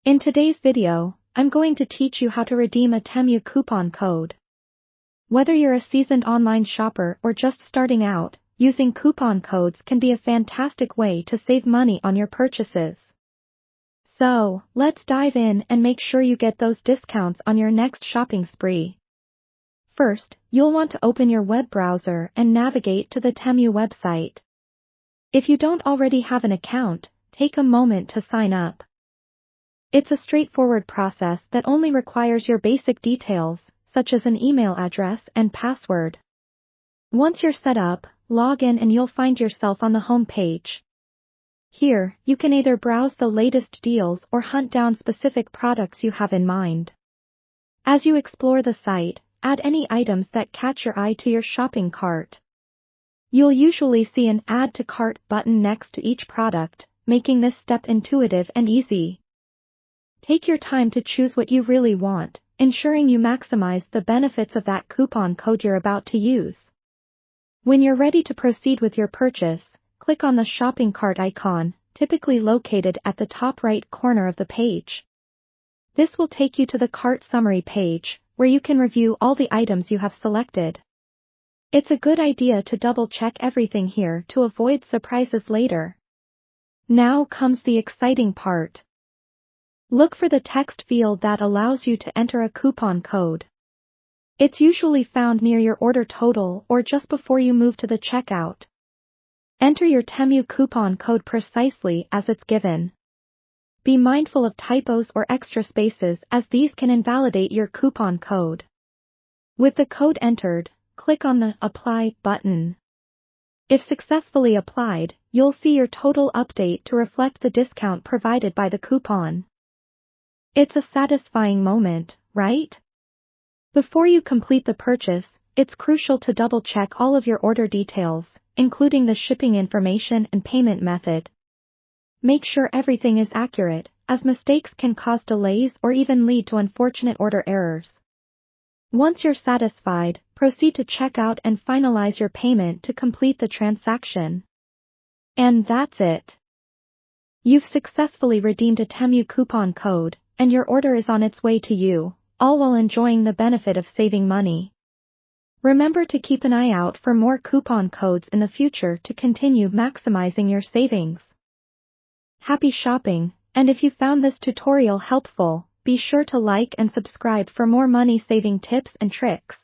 In today's video, I'm going to teach you how to redeem a Temu coupon code. Whether you're a seasoned online shopper or just starting out, using coupon codes can be a fantastic way to save money on your purchases. So, let's dive in and make sure you get those discounts on your next shopping spree. First, you'll want to open your web browser and navigate to the Temu website. If you don't already have an account, take a moment to sign up. It's a straightforward process that only requires your basic details, such as an email address and password. Once you're set up, log in and you'll find yourself on the home page. Here, you can either browse the latest deals or hunt down specific products you have in mind. As you explore the site, add any items that catch your eye to your shopping cart. You'll usually see an Add to Cart button next to each product, making this step intuitive and easy. Take your time to choose what you really want, ensuring you maximize the benefits of that coupon code you're about to use. When you're ready to proceed with your purchase, click on the shopping cart icon, typically located at the top right corner of the page. This will take you to the cart summary page, where you can review all the items you have selected. It's a good idea to double-check everything here to avoid surprises later. Now comes the exciting part. Look for the text field that allows you to enter a coupon code. It's usually found near your order total or just before you move to the checkout. Enter your Temu coupon code precisely as it's given. Be mindful of typos or extra spaces as these can invalidate your coupon code. With the code entered, click on the Apply button. If successfully applied, you'll see your total update to reflect the discount provided by the coupon. It's a satisfying moment, right? Before you complete the purchase, it's crucial to double-check all of your order details, including the shipping information and payment method. Make sure everything is accurate, as mistakes can cause delays or even lead to unfortunate order errors. Once you're satisfied, proceed to checkout and finalize your payment to complete the transaction. And that's it. You've successfully redeemed a Temu coupon code, and your order is on its way to you, all while enjoying the benefit of saving money. Remember to keep an eye out for more coupon codes in the future to continue maximizing your savings. Happy shopping, and if you found this tutorial helpful, be sure to like and subscribe for more money-saving tips and tricks.